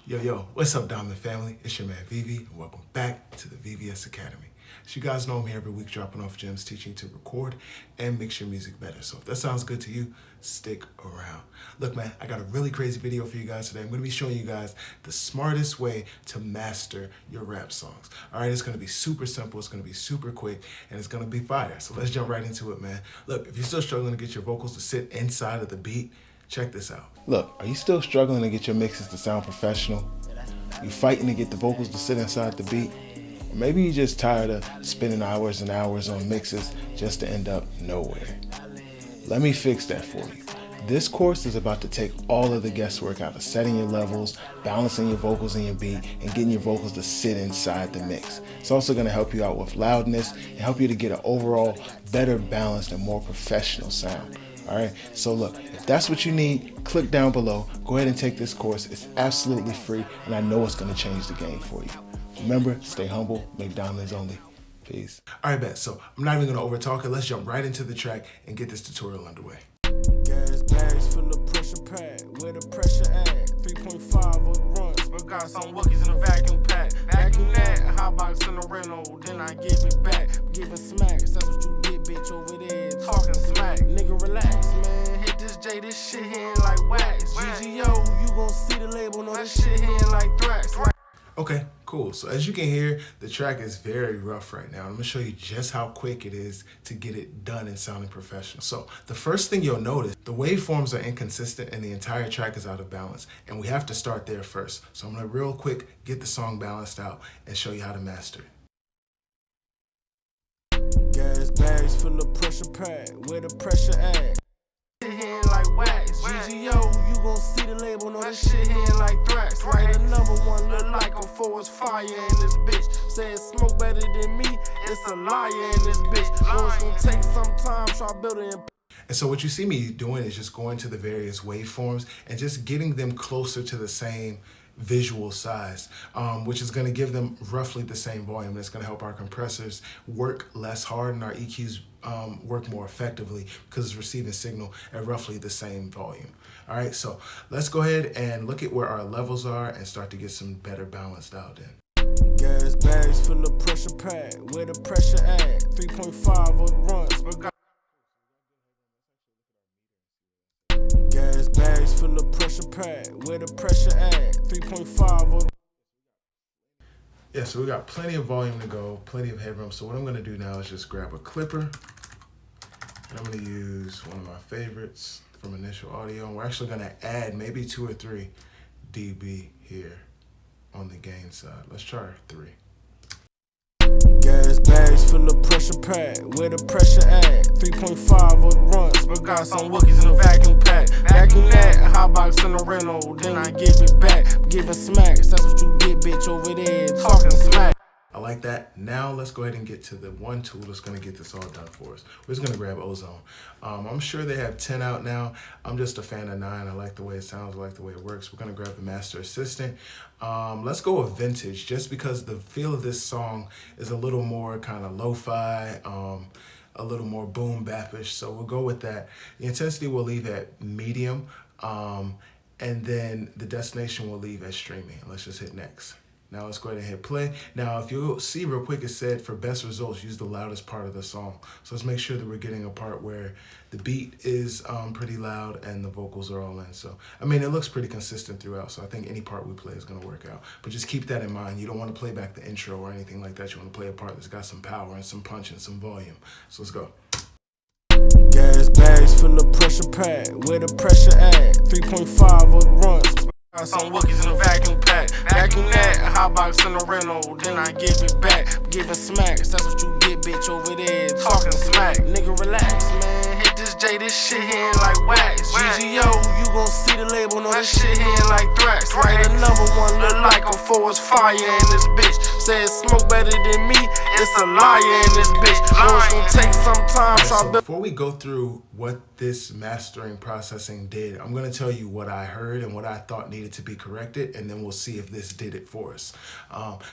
Yo, what's up, Diamond family? It's your man, Vivi, and welcome back to the VVS Academy. As you guys know, I'm here every week dropping off gems, teaching to record and mix your music better. So if that sounds good to you, stick around. Look, man, I got a really crazy video for you guys today. I'm going to be showing you guys the smartest way to master your rap songs. All right, it's going to be super simple, it's going to be super quick, and it's going to be fire. So let's jump right into it, man. Look, if you're still struggling to get your vocals to sit inside of the beat, check this out. Look, are you still struggling to get your mixes to sound professional? You fighting to get the vocals to sit inside the beat? Or maybe you're just tired of spending hours and hours on mixes just to end up nowhere. Let me fix that for you. This course is about to take all of the guesswork out of setting your levels, balancing your vocals in your beat, and getting your vocals to sit inside the mix. It's also going to help you out with loudness and help you to get an overall better balanced and more professional sound. Alright, so look, if that's what you need, click down below, go ahead and take this course. It's absolutely free, and I know it's going to change the game for you. Remember, stay humble, make diamonds only. Peace. Alright, bet, so I'm not even going to overtalk it. Let's jump right into the track and get this tutorial underway. Gas bags full of pressure pack, where the pressure at? 3.5 on the runs, but got some wookies in a vacuum pack. Vacuum that, a hot box in the rental, then I give it back. Giving smacks, that's what you get, bitch, over there. Talking smack, nigga, relax, man. Hit this J, this shit here ain't like wax. GGO, you gon' see the label, no, this shit here ain't like thrax. Okay, cool. So as you can hear, the track is very rough right now. I'm gonna show you just how quick it is to get it done and sounding professional. So the first thing you'll notice, the waveforms are inconsistent and the entire track is out of balance. And we have to start there first. So I'm gonna real quick get the song balanced out and show you how to master it. Gas bags full of pressure pack, where the pressure at? Shit here ain't like wax. GGO, you gon' see the label, no, this shit here ain't like thrax. Right, another one look like a forest fire in this bitch. Say it smoke better than me, it's a liar in this bitch. Oh, it's gonna take some time, try building. And so what you see me doing is just going to the various waveforms and just getting them closer to the same visual size, which is going to give them roughly the same volume. It's going to help our compressors work less hard and our EQs work more effectively because it's receiving signal at roughly the same volume. All right, so let's go ahead and look at where our levels are and start to get some better balanced out in. Gas bags full of pressure pack, where the pressure at? 3.5 on the runs, but got gas bags full of pressure pack, where the pressure at? 3.5 on. Yeah, so we got plenty of volume to go, plenty of headroom. So what I'm gonna do now is just grab a clipper, and I'm gonna use one of my favorites from Initial Audio. And we're actually gonna add maybe 2 or 3 dB here on the gain side. Let's try 3. Gas bags full of pressure pack, where the pressure at? 3.5 on the runs, but got some wookies in a vacuum pack. Vacuum that, a hot box in the rental, then I give it back. Giving smacks, that's what you get, bitch, over there. Talking smack. I like that. Now let's go ahead and get to the one tool that's going to get this all done for us. We're just going to grab Ozone. I'm sure they have 10 out now. I'm just a fan of 9. I like the way it sounds, I like the way it works. We're going to grab the Master Assistant. Let's go with Vintage, just because the feel of this song is a little more kind of lo-fi, a little more boom bapish. So we'll go with that. The intensity we'll leave at medium, and then the destination we'll leave at streaming. Let's just hit next. Now let's go ahead and hit play. Now, if you'll see real quick, it said for best results, use the loudest part of the song. So let's make sure that we're getting a part where the beat is pretty loud and the vocals are all in. So, I mean, it looks pretty consistent throughout. So I think any part we play is gonna work out. But just keep that in mind. You don't wanna play back the intro or anything like that. You wanna play a part that's got some power and some punch and some volume. So let's go. Gas bags full of pressure pack, where the pressure at? 3.5 on the runs. Got some wookies in a vacuum pack. Vacuum that, a hot box in the rental, then I give it back. Giving smacks, that's what you get, bitch, over there. Talking smack, nigga, relax, man. Hit this J, this shit here ain't like wax. GGO, you gon' see the label, no, this shit here ain't like thrax. Right, another one look like a forest fire in this bitch. Say it smoke better than me, it's a liar in this bitch. Oh, it's gonna take some time. So before we go through what this mastering processing did. I'm going to tell you what I heard and what I thought needed to be corrected, and then we'll see if this did it for us.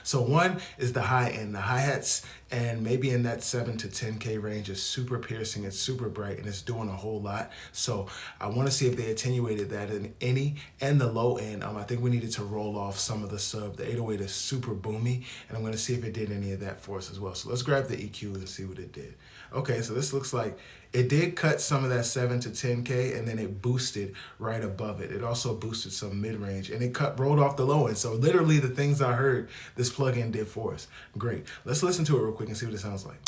So one is the high end. The hi-hats, and maybe in that 7 to 10K range, is super piercing, it's super bright, and it's doing a whole lot. So I want to see if they attenuated that in any, and the low end. I think we needed to roll off some of the sub. The 808 is super boomy, and I'm going to see if it did any of that for us as well. So let's grab the EQ and see what it did. Okay, so this looks like it did cut some of that 7 to 10K, and then it boosted right above it. It also boosted some mid-range, and it rolled off the low end. So literally the things I heard this plugin did for us. Great. Let's listen to it real quick and see what it sounds like.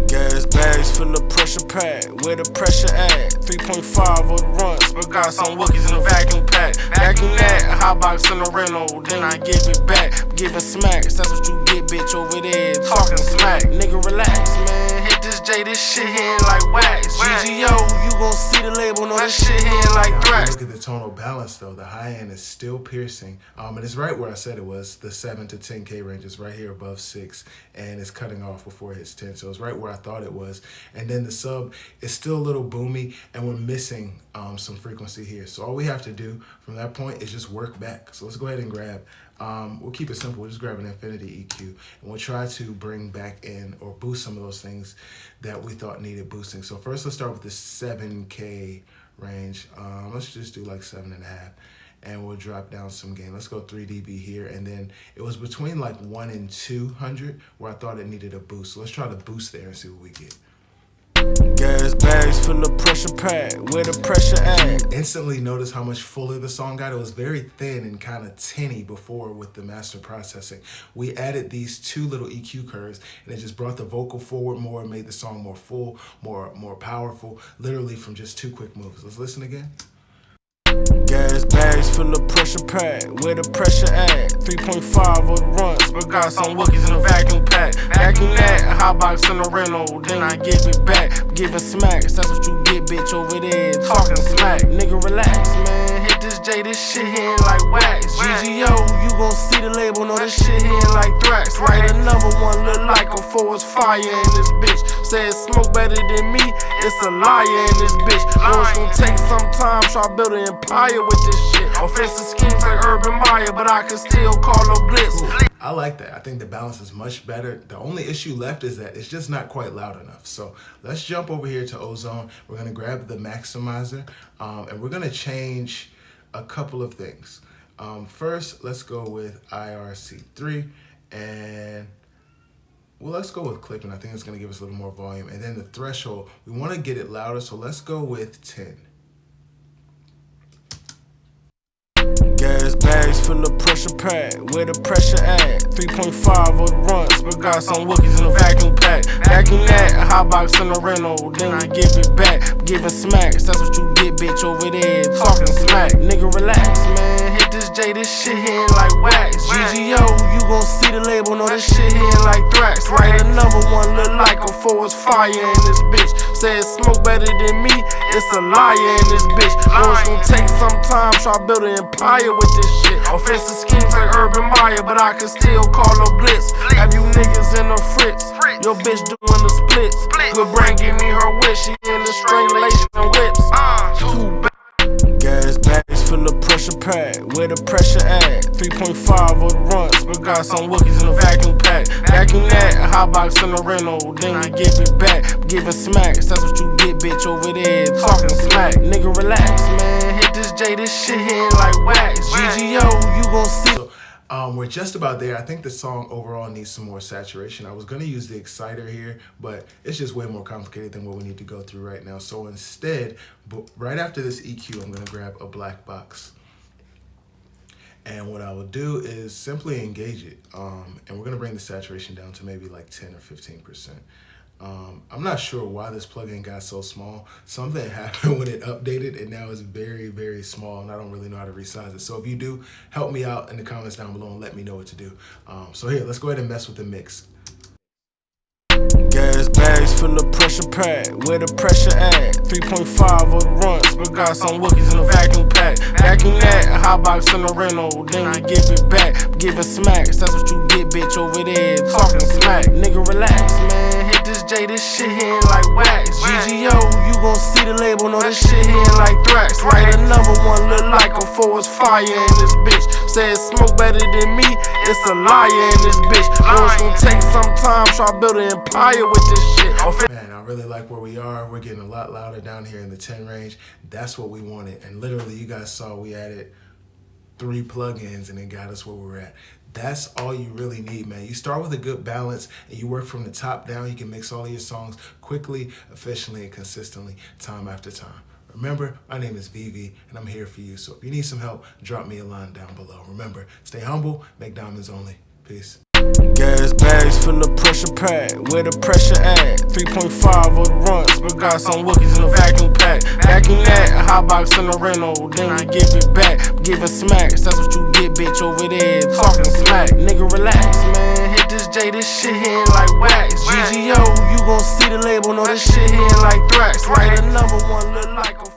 Gas bags full of pressure pack, where the pressure at? 3.5 of the runs, but got some Wookiees in a vacuum pack. Vacuum that, hot box in a rental, then I give it back. Giving smacks, that's what you get, bitch, over there talking smack. Nigga, relax, man. Hit this J, this shit here like wax. GGO, you gon' see the label, know this shit here like thrash. Look at the tonal balance though. The high end is still piercing, and it's right where I said it was. The 7 to 10K range is right here above 6, and it's cutting off before it hits 10. So it's right where I thought it was. And then the sub is still a little boomy, and we're missing some frequency here. So all we have to do from that point is just work back. So let's go ahead and grab, we'll keep it simple. We'll just grab an infinity EQ, and we'll try to bring back in or boost some of those things that we thought needed boosting. So first let's start with the 7K range. Let's just do like 7.5. And we'll drop down some gain. Let's go 3 dB here. And then it was between like 1 and 200 where I thought it needed a boost. So let's try to boost there and see what we get. Gas bags full of pressure pack, where the pressure at? Instantly notice how much fuller the song got. It was very thin and kind of tinny before with the master processing. We added these 2 little EQ curves, and it just brought the vocal forward more, made the song more full, more powerful, literally from just 2 quick moves. Let's listen again. Gas bags full of pressure pack, where the pressure at? 3.5 of the runs, but got some Wookiees in a vacuum pack. Vacuum that, hot box in a rental, then I give it back. Giving smacks, that's what you get, bitch, over there talking smack. Nigga, relax, man. Hit this J, this shit here like wax. GGO, you gon' see the label, know this shit here like thrax. Write another one, look like a forest fire in this bitch. Said smoke better than me, it's a liar in this bitch. Know it's gon' take some time, try to build an empire with this shit. Offensive schemes like Urban Meyer, but I can still call no blitz. I like that. I think the balance is much better. The only issue left is that it's just not quite loud enough. So let's jump over here to Ozone. We're gonna grab the maximizer, and we're gonna change a couple of things. First, let's go with IRC3, and well, let's go with clipping. I think it's gonna give us a little more volume. And then the threshold, we wanna get it louder, so let's go with 10. Gas bags full of pressure pack, where the pressure at? 3.5 of the runs, but got some Wookiees in a vacuum pack. Vacuum that, hot box in a rental, then I give it back. Giving smacks, that's what you get, bitch, over there talking smack. Nigga, relax, man. Hit this J, this shit here like wax. GGO, you gon' see the label, know this shit here like thrax. Write another one, look like a forest fire in this bitch. Said smoke better than me, it's a liar in this bitch. Know it's gon' take some time, try to build an empire with this shit. Offensive schemes like Urban Meyer, but I can still call no blitz. Have you niggas in the fritz? Your bitch doing the splits. Good brain give me her wish, she in the strangulation and whips. Too bad. Gas bags full of pressure pack, where the pressure at? 3.5 of the runs, but got some Wookiees in a vacuum pack. Vacuum that, hot box in a rental, then I give it back. Giving smacks, that's what you get, bitch, over there talking smack. Nigga, relax, man. Hit this J, this shit here like wax. GGO, you gon' see. So, we're just about there. I think the song overall needs some more saturation. I was gonna use the exciter here, but it's just way more complicated than what we need to go through right now. So instead, right after this EQ, I'm gonna grab a Blackbox. And what I will do is simply engage it. And we're gonna bring the saturation down to maybe like 10 or 15%. I'm not sure why this plugin got so small. Something happened when it updated, and now it's very, very small, and I don't really know how to resize it. So if you do, help me out in the comments down below and let me know what to do. So here, let's go ahead and mess with the mix. Gas bag bags full of pressure pack, where the pressure at? 3.5 of the runs, but got some wookies in a vacuum pack. Vacuum that, a hot box in the rental, then I give it back. Giving smacks, that's what you get, bitch, over there talking smack. Nigga, relax, man. Hit this J, this shit here like wax. GGO, you gon' see the label, know this shit here like thrax. Light another one, look like a forest fire in this bitch. Say it smoke better than me, it's a liar in this bitch. Know it's gon' take some time, try to build an empire with this shit. Man, I really like where we are. We're getting a lot louder down here in the 10 range. That's what we wanted. And literally, you guys saw we added 3 plugins and it got us where we're at. That's all you really need, man. You start with a good balance and you work from the top down. You can mix all of your songs quickly, efficiently, and consistently, time after time. Remember, my name is Vivi, and I'm here for you. So if you need some help, drop me a line down below. Remember, stay humble, make diamonds only. Peace. Gas bags full of pressure pack, where the pressure at? 3.5 of the runs, but got some wookies in a vacuum pack. Vacuum that, a hot box in the rental, then I give it back. Giving smacks, that's what you get, bitch, over there talking smack. Nigga, relax, man. Hit this J, this shit here like wax. GGO, you gon' see the label, know this shit here like thrax. Light another one, look like a